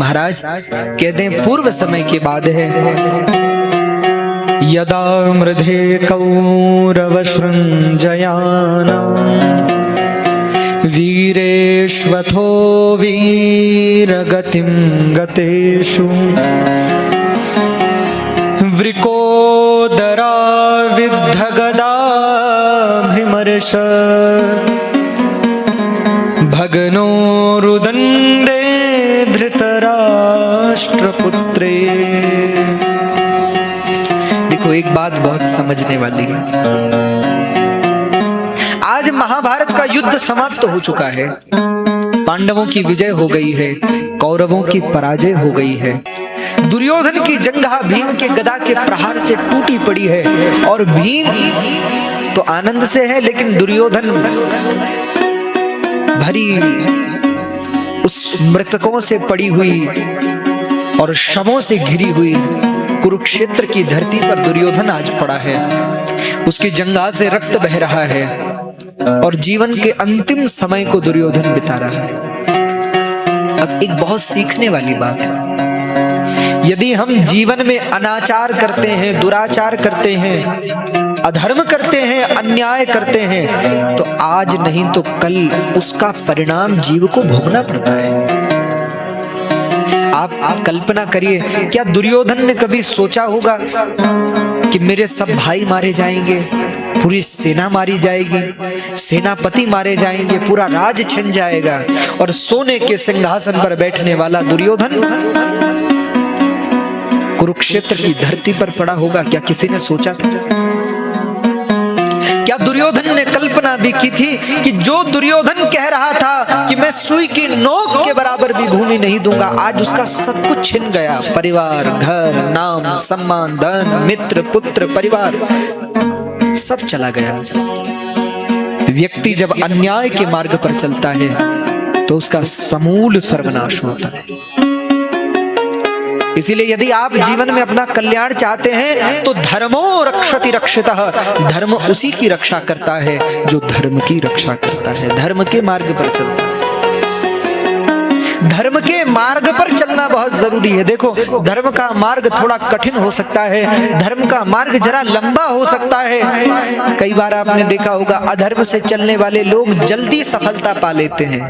महाराज कहते हैं पूर्व समय की बात है। यदा मृधे कौरव सृंजयाना वीरेश्वथो वीरगतिं गतेषु वृकोदरा विद्धगदाभिमर्श भगनो रुदंडे धृतराष्ट्रपुत्रे। देखो एक बात बहुत समझने वाली है। आज महाभारत का युद्ध समाप्त हो चुका है, पांडवों की विजय हो गई है, कौरवों की पराजय हो गई है। दुर्योधन की जंघा भीम के गदा के प्रहार से टूटी पड़ी है और भीम तो आनंद से है, लेकिन दुर्योधन भरी उस मृतकों से पड़ी हुई और शवों से घिरी हुई कुरुक्षेत्र की धरती पर दुर्योधन आज पड़ा है। उसकी जंघा से रक्त बह रहा है और जीवन के अंतिम समय को दुर्योधन बिता रहा है। अब एक बहुत सीखने वाली बात है, यदि हम जीवन में अनाचार करते हैं, दुराचार करते हैं, अधर्म करते हैं, अन्याय करते हैं, तो आज नहीं तो कल उसका परिणाम जीव को भोगना पड़ता है। आप कल्पना करिए, क्या दुर्योधन ने कभी सोचा होगा कि मेरे सब भाई मारे जाएंगे, पूरी सेना मारी जाएगी, सेनापति मारे जाएंगे, पूरा राज छिन जाएगा और सोने के सिंहासन पर बैठने वाला दुर्योधन कुरुक्षेत्र की धरती पर पड़ा होगा? क्या किसी ने सोचा था? क्या दुर्योधन ने कल्पना भी की थी कि जो दुर्योधन कह रहा था कि मैं सुई की नोक के बराबर भी भूमि नहीं दूंगा, आज उसका सब कुछ छिन गया। परिवार, घर, नाम, सम्मान, धन, मित्र, पुत्र, परिवार सब चला गया। व्यक्ति जब अन्याय के मार्ग पर चलता है तो उसका समूल सर्वनाश होता है। इसीलिए यदि आप जीवन में अपना कल्याण चाहते हैं तो धर्मो रक्षति रक्षितः, धर्म उसी की रक्षा करता है जो धर्म की रक्षा करता है, धर्म के मार्ग पर चलता है। धर्म के मार्ग पर चलना बहुत जरूरी है। देखो, धर्म का मार्ग थोड़ा कठिन हो सकता है, धर्म का मार्ग जरा लंबा हो सकता है। कई बार आपने देखा होगा अधर्म से चलने वाले लोग जल्दी सफलता पा लेते हैं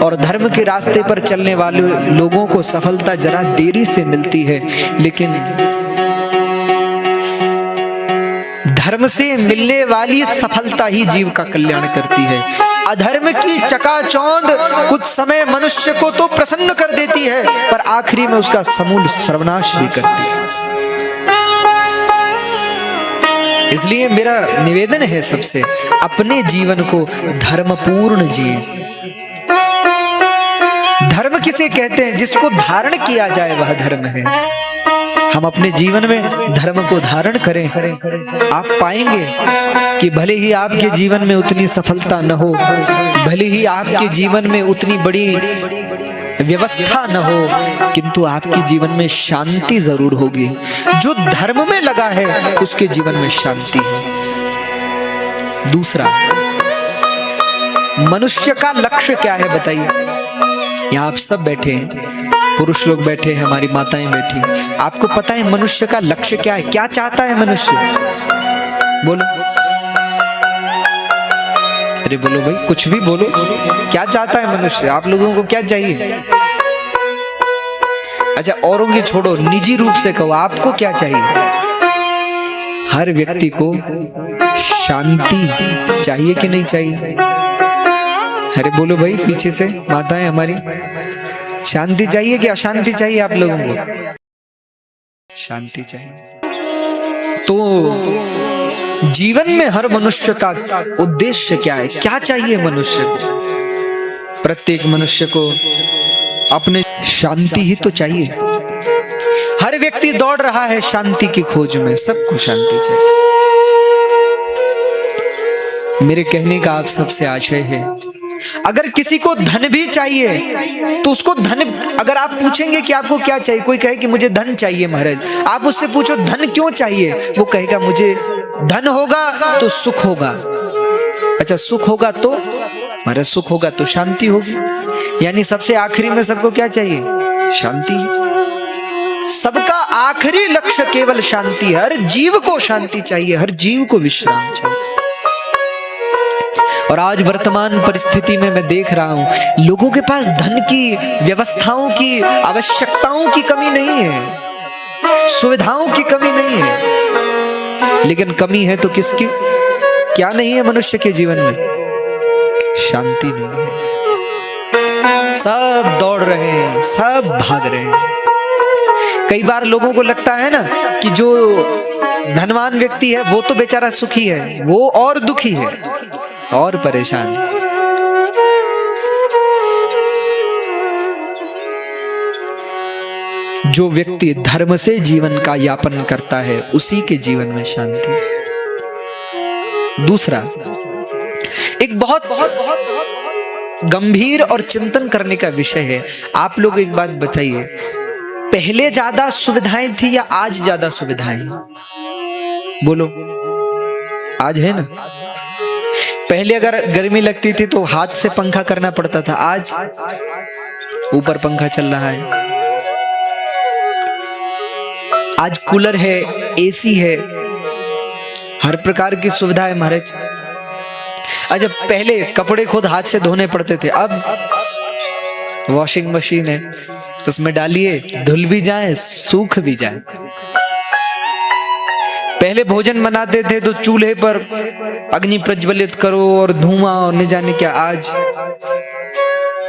और धर्म के रास्ते पर चलने वाले लोगों को सफलता जरा देरी से मिलती है। लेकिन धर्म से मिलने वाली सफलता ही जीव का कल्याण करती है। अधर्म की चकाचौंध कुछ समय मनुष्य को तो प्रसन्न कर देती है, पर आखिरी में उसका समूल सर्वनाश भी करती है। इसलिए मेरा निवेदन है सबसे, अपने जीवन को धर्मपूर्ण जिए। धर्म किसे कहते हैं? जिसको धारण किया जाए वह धर्म है। हम अपने जीवन में धर्म को धारण करें, आप पाएंगे कि भले ही आपके जीवन में उतनी सफलता न हो, भले ही आपके जीवन में उतनी बड़ी व्यवस्था न हो, किंतु आपके जीवन में शांति जरूर होगी। जो धर्म में लगा है उसके जीवन में शांति है। दूसरा, मनुष्य का लक्ष्य क्या है बताइए? यहाँ आप सब बैठे हैं, पुरुष लोग बैठे हैं, हमारी माताएं बैठी। आपको पता है मनुष्य का लक्ष्य क्या है? क्या चाहता है मनुष्य? बोलो, अरे बोलो भाई, कुछ भी बोलो। क्या चाहता है मनुष्य? आप लोगों को क्या चाहिए? अच्छा, औरों की छोड़ो, निजी रूप से कहो, आपको क्या चाहिए? हर व्यक्ति को शांति चाहिए कि नहीं चाहिए? अरे बोलो भाई, पीछे से माताएं हमारी, शांति चाहिए कि अशांति चाहिए? आप लोगों को शांति चाहिए। तो जीवन में हर मनुष्य का उद्देश्य क्या है? क्या चाहिए मनुष्य को? प्रत्येक मनुष्य को अपने शांति ही तो चाहिए। हर व्यक्ति दौड़ रहा है शांति की खोज में, सबको शांति चाहिए। मेरे कहने का आप सबसे आशय है, अगर किसी को धन भी चाहिए तो उसको धन, अगर आप पूछेंगे कि आपको क्या चाहिए, कोई कहे कि मुझे धन चाहिए महाराज, आप उससे पूछो धन क्यों चाहिए, वो कहेगा मुझे धन होगा तो सुख होगा। अच्छा, सुख होगा तो हमारा सुख होगा तो शांति होगी। यानी सबसे आखिरी में सबको क्या चाहिए? शांति। सबका आखिरी लक्ष्य केवल शांति। हर जीव को शांति चाहिए, हर जीव को विश्राम चाहिए। और आज वर्तमान परिस्थिति में मैं देख रहा हूं, लोगों के पास धन की, व्यवस्थाओं की, आवश्यकताओं की कमी नहीं है, सुविधाओं की कमी नहीं है, लेकिन कमी है तो किसकी? क्या नहीं है मनुष्य के जीवन में? शांति नहीं है। सब दौड़ रहे हैं, सब भाग रहे हैं। कई बार लोगों को लगता है ना कि जो धनवान व्यक्ति है वो तो बेचारा सुखी है, वो और दुखी है और परेशान। जो व्यक्ति धर्म से जीवन का यापन करता है उसी के जीवन में शांति। दूसरा, एक बहुत गंभीर और चिंतन करने का विषय है। आप लोग एक बात बताइए, पहले ज्यादा सुविधाएं थी या आज ज्यादा सुविधाएं? बोलो, आज है ना? पहले अगर गर्मी लगती थी तो हाथ से पंखा करना पड़ता था, आज ऊपर पंखा चल रहा है, आज कूलर है, एसी है, हर प्रकार की सुविधा है महाराज। अच्छा, पहले कपड़े खुद हाथ से धोने पड़ते थे, अब वॉशिंग मशीन है, उसमें डालिए, धुल भी जाए, सूख भी जाए। पहले भोजन बनाते थे तो चूल्हे पर अग्नि प्रज्वलित करो और धुआं और न जाने क्या।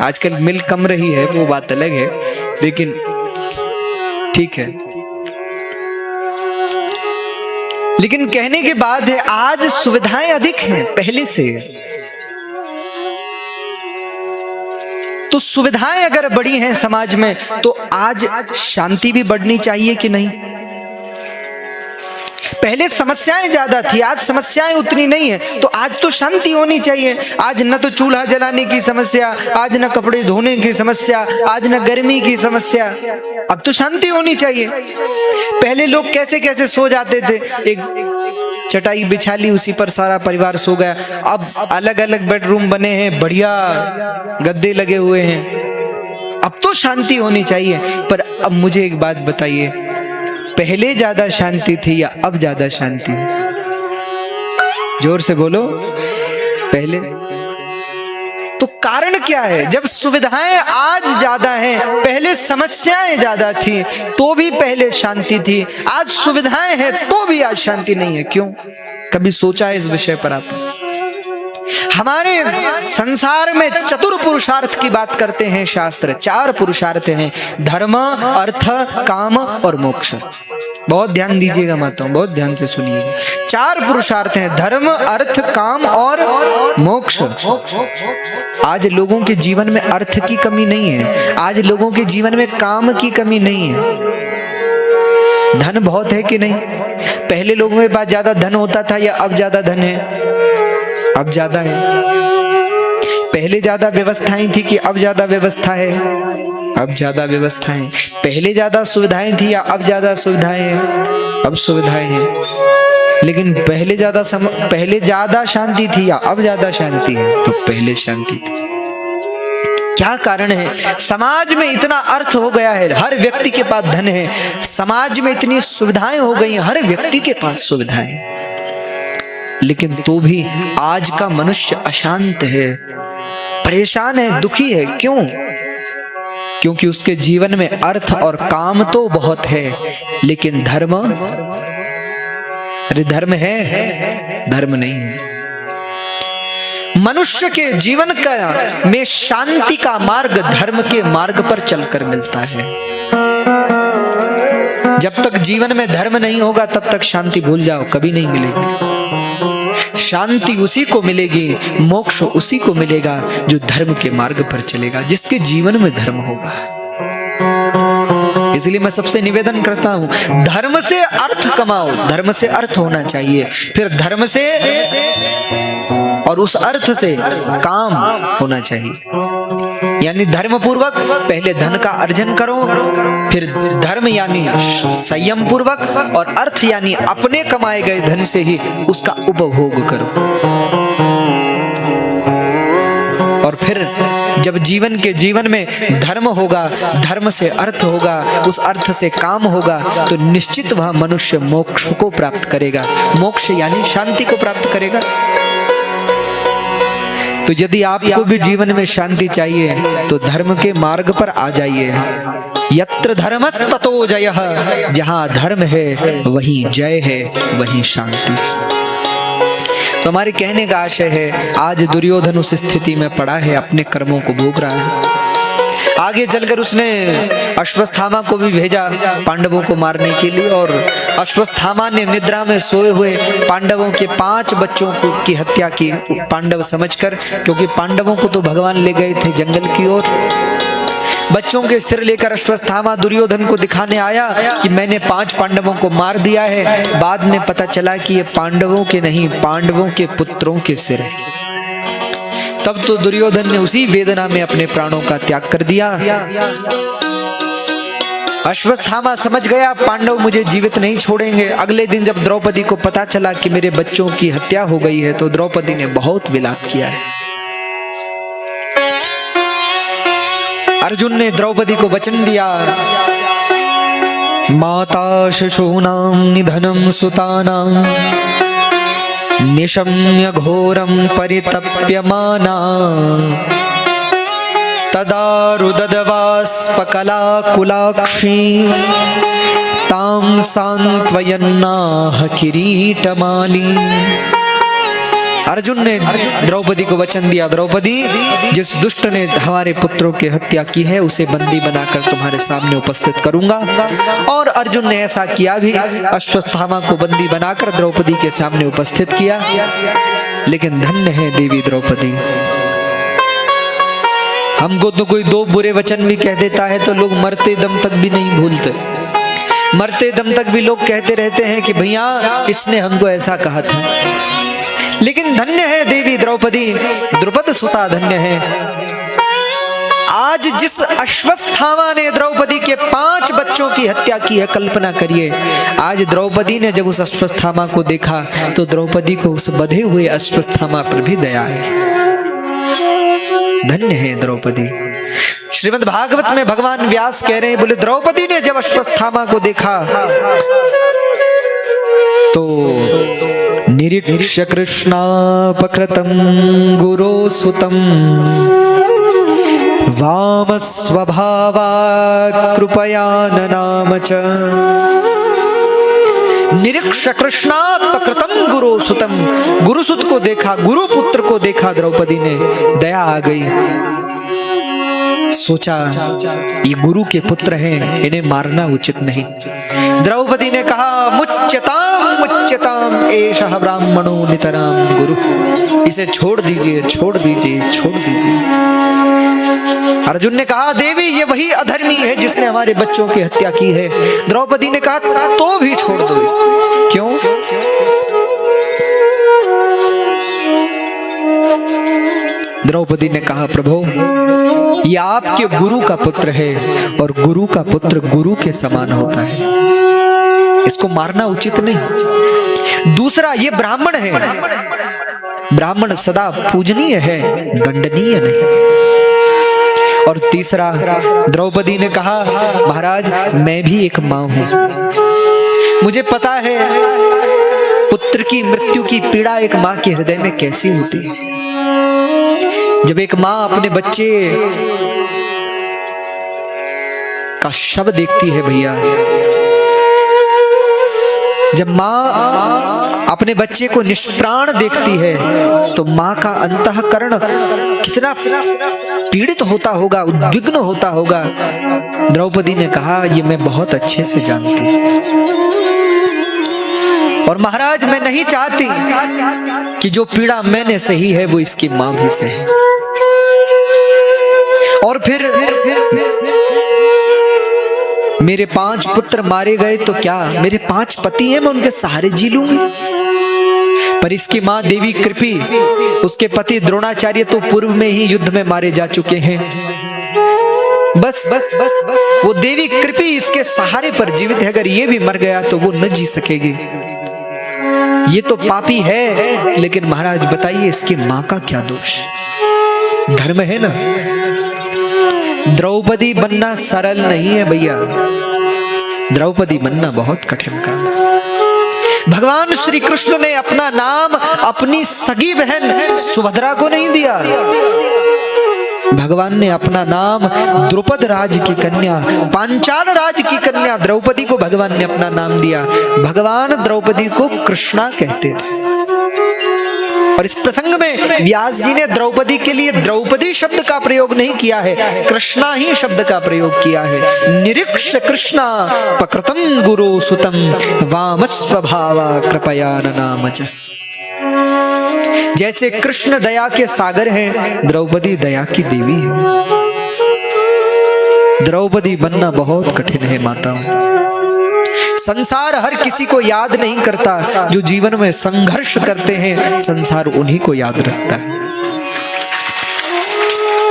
आजकल मिल कम रही है, वो बात अलग है, लेकिन ठीक है। लेकिन कहने के बाद है, आज सुविधाएं अधिक हैं पहले से। तो सुविधाएं अगर बढ़ी हैं समाज में तो आज शांति भी बढ़नी चाहिए कि नहीं? पहले समस्याएं ज्यादा थी, आज समस्याएं उतनी नहीं है, तो आज तो शांति होनी चाहिए। आज न तो चूल्हा जलाने की समस्या, आज न कपड़े धोने की समस्या, आज न गर्मी की समस्या, अब तो शांति होनी चाहिए। पहले लोग कैसे कैसे सो जाते थे, एक चटाई बिछा ली, उसी पर सारा परिवार सो गया। अब अलग अलग बेडरूम बने हैं, बढ़िया गद्दे लगे हुए हैं, अब तो शांति होनी चाहिए। पर अब मुझे एक बात बताइए, पहले ज्यादा शांति थी या अब ज्यादा शांति? जोर से बोलो, पहले। तो कारण क्या है? जब सुविधाएं आज ज्यादा हैं, पहले समस्याएं ज्यादा थी तो भी पहले शांति थी, आज सुविधाएं हैं तो भी आज शांति नहीं है। क्यों? कभी सोचा है इस विषय पर आपने? हमारे संसार में चतुर पुरुषार्थ की बात करते हैं शास्त्र। 4 पुरुषार्थ हैं, धर्म, अर्थ, काम और मोक्ष। बहुत ध्यान दीजिएगा माताओं, बहुत ध्यान से सुनिएगा। 4 पुरुषार्थ हैं, धर्म, अर्थ, काम और मोक्ष। आज लोगों के जीवन में अर्थ की कमी नहीं है, आज लोगों के जीवन में काम की कमी नहीं है। धन बहुत है कि नहीं? पहले लोगों के पास ज्यादा धन होता था या अब ज्यादा धन है? अब ज्यादा है। पहले ज्यादा व्यवस्थाएं थी कि अब ज्यादा व्यवस्था है? अब ज्यादा व्यवस्थाएं। पहले ज्यादा सुविधाएं थी या अब ज्यादा सुविधाएं हैं? अब सुविधाएं हैं। लेकिन पहले ज्यादा शांति थी या अब ज्यादा शांति है? तो पहले शांति थी। क्या कारण है? समाज में इतना अर्थ हो गया है, हर व्यक्ति के पास धन है, समाज में इतनी सुविधाएं हो गई, हर व्यक्ति के पास सुविधाएं, लेकिन तो भी आज का मनुष्य अशांत है, परेशान है, दुखी है। क्यों? क्योंकि उसके जीवन में अर्थ और काम तो बहुत है, लेकिन धर्म, अरे धर्म है, धर्म नहीं है। मनुष्य के जीवन का में शांति का मार्ग धर्म के मार्ग पर चलकर मिलता है। जब तक जीवन में धर्म नहीं होगा तब तक शांति भूल जाओ, कभी नहीं मिलेगी। शांति उसी को मिलेगी, मोक्ष उसी को मिलेगा जो धर्म के मार्ग पर चलेगा, जिसके जीवन में धर्म होगा। इसलिए मैं सबसे निवेदन करता हूं, धर्म से अर्थ कमाओ, धर्म से अर्थ होना चाहिए, फिर धर्म से और उस अर्थ से काम होना चाहिए। यानी धर्म पूर्वक पहले धन का अर्जन करो, फिर धर्म यानी संयम पूर्वक, और अर्थ यानी अपने कमाए गए धन से ही उसका उपभोग करो। जब जीवन में धर्म होगा, धर्म से अर्थ होगा, उस अर्थ से काम होगा, तो निश्चित वह मनुष्य मोक्ष को प्राप्त करेगा। मोक्ष यानी शांति को प्राप्त करेगा। तो यदि आपको भी जीवन में शांति चाहिए तो धर्म के मार्ग पर आ जाइए। यत्र धर्मस्ततो जयः, जहां धर्म है वहीं जय है, वहीं शांति। तो हमारे कहने का आशय है, आज दुर्योधन उस स्थिति में पड़ा है, अपने कर्मों को भोग रहा है। आगे चलकर उसने अश्वत्थामा को भी भेजा पांडवों को मारने के लिए, और अश्वत्थामा ने निद्रा में सोए हुए पांडवों के 5 बच्चों की हत्या की, पांडव समझकर, क्योंकि पांडवों को तो भगवान ले गए थे जंगल की ओर। बच्चों के सिर लेकर अश्वत्थामा दुर्योधन को दिखाने आया कि मैंने 5 पांडवों को मार दिया है। बाद में पता चला कि ये पांडवों के नहीं, पांडवों के पुत्रों के सिर है। तब तो दुर्योधन ने उसी वेदना में अपने प्राणों का त्याग कर दिया। अश्वत्थामा समझ गया पांडव मुझे जीवित नहीं छोड़ेंगे। अगले दिन जब द्रौपदी को पता चला कि मेरे बच्चों की हत्या हो गई है, तो द्रौपदी ने बहुत विलाप किया है। अर्जुन ने द्रौपदी को वचन दिया, माता शिशूनां निधनं सुतानां निशम्य घोरं परितप्यमाना तदा रुदधवास्पकलाकुलाक्षी तां सांत्वयन्नाह किरीटमाली। अर्जुन ने द्रौपदी को वचन दिया, द्रौपदी, जिस दुष्ट ने हमारे पुत्रों की हत्या की है उसे बंदी बनाकर तुम्हारे सामने उपस्थित करूंगा। और अर्जुन ने ऐसा किया भी, अश्वत्थामा को बंदी बनाकर द्रौपदी के सामने उपस्थित किया। लेकिन धन्य है देवी द्रौपदी, हमको तो कोई 2 बुरे वचन भी कह देता है तो लोग मरते दम तक भी नहीं भूलते। मरते दम तक भी लोग कहते रहते हैं कि भैया इसने हमको ऐसा कहा था। लेकिन धन्य है देवी द्रौपदी, द्रुपद सुता धन्य है। आज जिस अश्वत्थामा ने द्रौपदी के 5 बच्चों की हत्या की है, कल्पना करिए, आज द्रौपदी ने जब उस अश्वत्थामा को देखा तो द्रौपदी को उस बधे हुए अश्वत्थामा पर भी दया है। धन्य है द्रौपदी। श्रीमद् भागवत में भगवान व्यास कह रहे हैं, बोले द्रौपदी ने जब अश्वत्थामा को देखा तो निरीक्ष्य कृष्णापकृतं गुरोसुतं वाम स्वभावा कृपया ननाम च। निरीक्ष्य कृष्णापकृतं गुरोसुतं, गुरुसुत को देखा, गुरुपुत्र को देखा द्रौपदी ने, दया आ गई। सोचा ये गुरु के पुत्र हैं, इन्हें मारना उचित नहीं। द्रौपदी ने कहा, मुच्यताम मुच्यताम एषः ब्राह्मणो नितराम गुरु, इसे छोड़ दीजिए, छोड़ दीजिए, छोड़ दीजिए। अर्जुन ने कहा, देवी ये वही अधर्मी है जिसने हमारे बच्चों की हत्या की है। द्रौपदी ने कहा, तो भी छोड़ दो इसे। क्यों? द्रौपदी ने कहा, प्रभु ये आपके गुरु का पुत्र है और गुरु का पुत्र गुरु के समान होता है, इसको मारना उचित नहीं। दूसरा, ये ब्राह्मण है, ब्राह्मण सदा पूजनीय है, दंडनीय नहीं। और तीसरा, द्रौपदी ने कहा, महाराज मैं भी एक मां हूं, मुझे पता है पुत्र की मृत्यु की पीड़ा एक मां के हृदय में कैसी होती है। जब एक मां अपने बच्चे का शव देखती है भैया, जब मां अपने बच्चे को निष्प्राण देखती है तो मां का अंतःकरण कितना पीड़ित होता होगा, उद्विग्न होता होगा। द्रौपदी ने कहा, ये मैं बहुत अच्छे से जानती हूं और महाराज मैं नहीं चाहती कि जो पीड़ा मैंने सही है वो इसकी मां भी सहे। और फिर मेरे 5 पुत्र मारे गए तो क्या, मेरे 5 पति हैं, मैं उनके सहारे जी लूंगी। पर इसकी मां देवी कृपी, उसके पति द्रोणाचार्य तो पूर्व में ही युद्ध में मारे जा चुके हैं। बस बस बस बस वो देवी कृपी इसके सहारे पर जीवित है, अगर ये भी मर गया तो वो न जी सकेगी। ये तो पापी है, लेकिन महाराज बताइए इसकी मां का क्या दोष? धर्म है ना। द्रौपदी बनना सरल नहीं है भैया, द्रौपदी बनना बहुत कठिन काम है। भगवान श्री कृष्ण ने अपना नाम अपनी सगी बहन सुभद्रा को नहीं दिया, भगवान ने अपना नाम द्रुपद राज की कन्या, पांचाल राज की कन्या द्रौपदी को भगवान ने अपना नाम दिया। भगवान द्रौपदी को कृष्णा कहते थे। और इस प्रसंग में व्यास जी ने द्रौपदी के लिए द्रौपदी शब्द का प्रयोग नहीं किया है, कृष्णा ही शब्द का प्रयोग किया है। निरीक्ष कृष्णा पकृतम गुरु सुतम वाम स्वभावा कृपया नामच। जैसे कृष्ण दया के सागर हैं, द्रौपदी दया की देवी है। द्रौपदी बनना बहुत कठिन है माताओं। संसार हर किसी को याद नहीं करता, जो जीवन में संघर्ष करते हैं संसार उन्हीं को याद रखता है।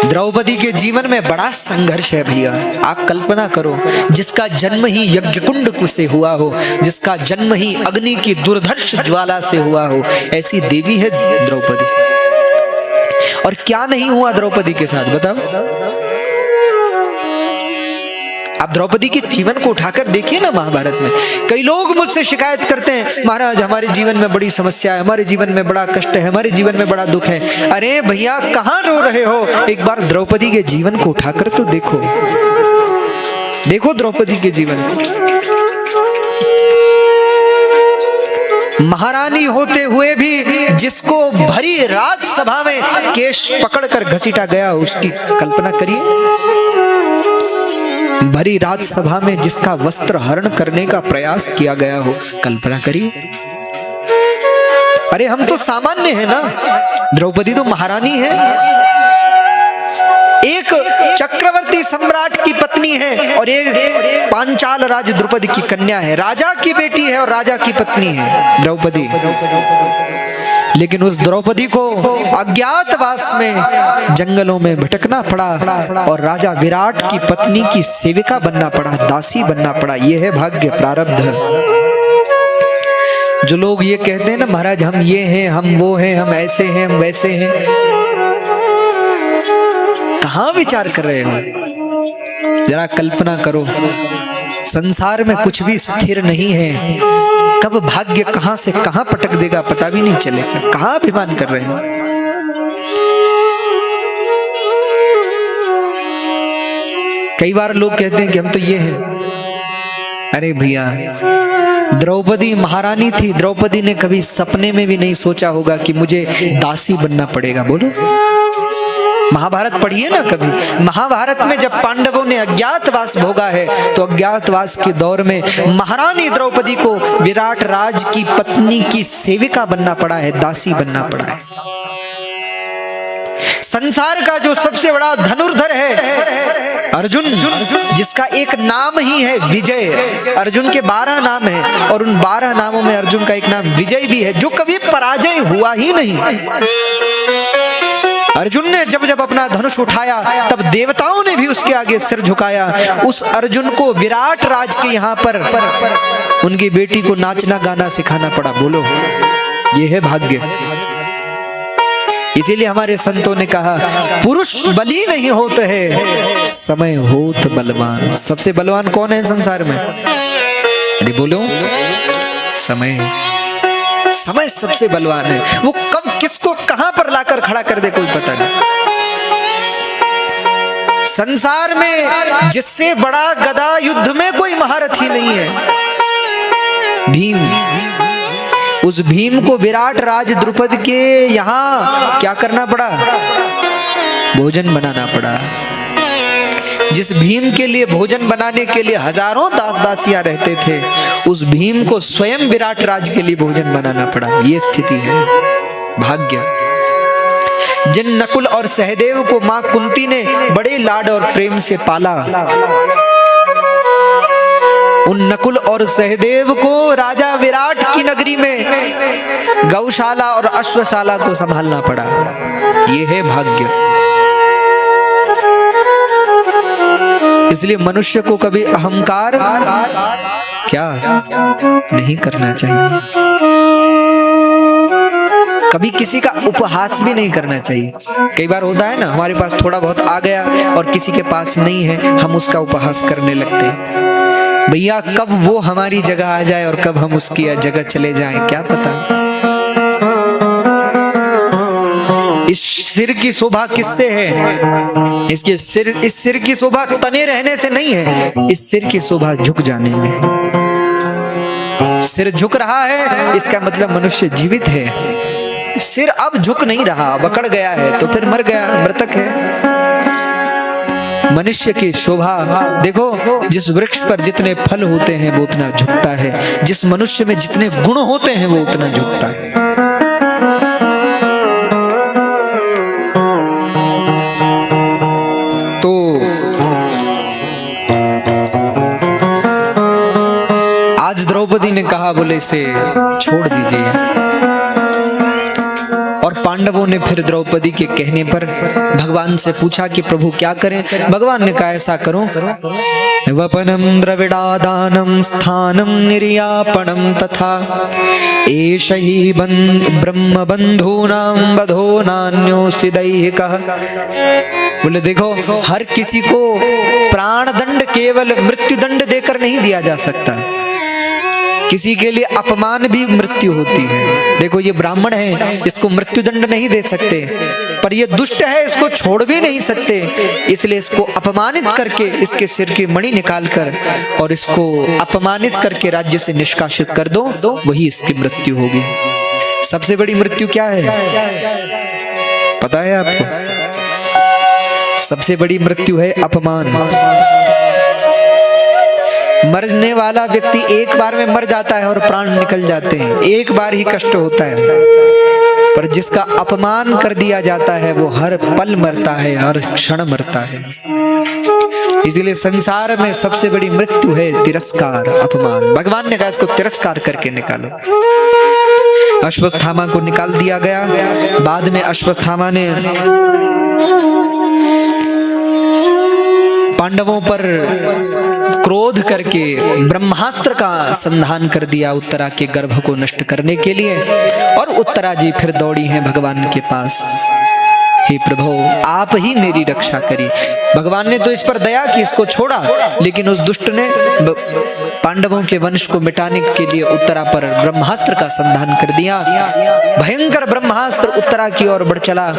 द्रौपदी के जीवन में बड़ा संघर्ष है भैया। आप कल्पना करो, जिसका जन्म ही यज्ञकुंड से हुआ हो, जिसका जन्म ही अग्नि की दुर्धर्ष ज्वाला से हुआ हो, ऐसी देवी है द्रौपदी। और क्या नहीं हुआ द्रौपदी के साथ बताओ। आप द्रौपदी के जीवन को उठाकर देखिए ना महाभारत में। कई लोग मुझसे शिकायत करते हैं, महाराज हमारे जीवन में बड़ी समस्या है, हमारे जीवन में बड़ा कष्ट है, हमारे जीवन में बड़ा दुख है। अरे भैया कहाँ रो रहे हो, एक बार द्रौपदी के जीवन को उठाकर तो देखो, देखो द्रौपदी के जीवन को। महारानी होते हुए भी जिसको भरी रात सभा में केश पकड़कर घसीटा गया, उसकी कल्पना करिए। भरी रात सभा में जिसका वस्त्र हरण करने का प्रयास किया गया हो, कल्पना करिए। अरे हम तो सामान्य हैं ना, द्रौपदी तो महारानी है, एक चक्रवर्ती सम्राट की पत्नी है और एक पांचाल राज द्रौपदी की कन्या है, राजा की बेटी है और राजा की पत्नी है द्रौपदी। लेकिन उस द्रौपदी को अज्ञातवास में जंगलों में भटकना पड़ा और राजा विराट की पत्नी की सेविका बनना पड़ा, दासी बनना पड़ा। यह है भाग्य, प्रारब्ध। जो लोग ये कहते हैं ना महाराज हम ये हैं, हम वो हैं, हम ऐसे हैं, हम वैसे हैं, कहां विचार कर रहे हो? जरा कल्पना करो, संसार में कुछ भी स्थिर नहीं है। कब भाग्य कहां से कहां पटक देगा पता भी नहीं चलेगा। कहां अभिमान कर रहे हो? कई बार लोग कहते हैं कि हम तो ये हैं। अरे भैया द्रौपदी महारानी थी, द्रौपदी ने कभी सपने में भी नहीं सोचा होगा कि मुझे दासी बनना पड़ेगा। बोलो, महाभारत पढ़िए ना कभी। महाभारत में जब पांडवों ने अज्ञातवास भोगा है तो अज्ञातवास के दौर में महारानी द्रौपदी को विराट राज की पत्नी की सेविका बनना पड़ा है, दासी बनना पड़ा है। संसार का जो सबसे बड़ा धनुर्धर है अर्जुन, जिसका एक नाम ही है विजय। अर्जुन के 12 नाम हैं और उन 12 नामों में अर्जुन का एक नाम विजय भी है, जो कभी पराजय हुआ ही नहीं। अर्जुन ने जब जब अपना धनुष उठाया तब देवताओं ने भी उसके आगे सिर झुकाया। उस अर्जुन को विराट राज के यहाँ पर उनकी बेटी को नाचना गाना सिखाना पड़ा। बोलो, ये है भाग्य। इसीलिए हमारे संतों ने कहा पुरुष बली नहीं होते हैं, समय होत बलवान। सबसे बलवान कौन है संसार में? अरे बोलो, समय। समय सबसे बलवान है। वो कब किसको कहां पर लाकर खड़ा कर दे कोई पता नहीं। संसार में जिससे बड़ा गदा युद्ध में कोई महारथ ही नहीं है, भीम। उस भीम को विराट राज द्रुपद के यहाँ क्या करना पड़ा? भोजन बनाना पड़ा। जिस भीम के लिए भोजन बनाने के लिए हजारों दास दासियां रहते थे, उस भीम को स्वयं विराट राज के लिए भोजन बनाना पड़ा। ये स्थिति है भाग्य। जिन नकुल और सहदेव को मां कुंती ने बड़े लाड और प्रेम से पाला, उन नकुल और सहदेव को राजा विराट की नगरी में गौशाला और अश्वशाला को संभालना पड़ा। ये है भाग्य। इसलिए मनुष्य को कभी अहंकार क्या नहीं करना चाहिए। कभी किसी का उपहास भी नहीं करना चाहिए। कई बार होता है ना, हमारे पास थोड़ा बहुत आ गया और किसी के पास नहीं है, हम उसका उपहास करने लगते हैं। भैया कब वो हमारी जगह आ जाए और कब हम उसकी जगह चले जाएं, क्या पता। इस सिर की शोभा किससे है? इस सिर की शोभा तने रहने से नहीं है, इस सिर की शोभा झुक जाने में है। सिर झुक रहा है इसका मतलब मनुष्य जीवित है। सिर अब झुक नहीं रहा, बकड़ गया है तो फिर मर गया, मृतक है। मनुष्य की शोभा देखो, जिस वृक्ष पर जितने फल होते हैं वो उतना झुकता है, जिस मनुष्य में जितने गुण होते हैं वो उतना झुकता है। द्रौपदी ने कहा बोले इसे छोड़ दीजिए, और पांडवों ने फिर द्रौपदी के कहने पर भगवान से पूछा कि प्रभु क्या करें। भगवान ने कहा ऐसा करो, वपनम द्रविड़ादानम स्थानम निर्यापणम तथा एष ही ब्रह्म बंधूनां बधो नान्योस्ति दैहिकः। बोले देखो, हर किसी को प्राण दंड केवल मृत्यु दंड देकर नहीं दिया जा सकता, किसी के लिए अपमान भी मृत्यु होती है। देखो ये ब्राह्मण है, इसको मृत्यु दंड नहीं दे सकते, पर ये दुष्ट है, इसको छोड़ भी नहीं सकते, इसलिए इसको अपमानित करके इसके सिर की मणि निकालकर और इसको अपमानित करके राज्य से निष्कासित कर दो, वही इसकी मृत्यु होगी। सबसे बड़ी मृत्यु क्या है पता है आपको? सबसे बड़ी मृत्यु है अपमान। मरने वाला व्यक्ति एक बार में मर जाता है और प्राण निकल जाते हैं, एक बार ही कष्ट होता है, पर जिसका अपमान कर दिया जाता है वो हर पल मरता है, हर क्षण मरता है। इसलिए संसार में सबसे बड़ी मृत्यु है तिरस्कार, अपमान। भगवान ने कहा इसको तिरस्कार करके निकालो। अश्वत्थामा को निकाल दिया गया। बाद में अश्वत्थामा ने पांडवों पर क्रोध करके ब्रह्मास्त्र का संधान कर दिया उत्तरा के गर्भ को नष्ट करने के लिए, और उत्तरा जी फिर दौड़ी हैं भगवान के पास, हे प्रभु आप ही मेरी रक्षा करी। भगवान ने तो इस पर दया की, इसको छोड़ा, लेकिन उस दुष्ट ने पांडवों के वंश को मिटाने के लिए उत्तरा पर ब्रह्मास्त्र का संधान कर दिया। भयंकर ब्रह्मास्त्र उत्तरा की ओर बढ़ चला।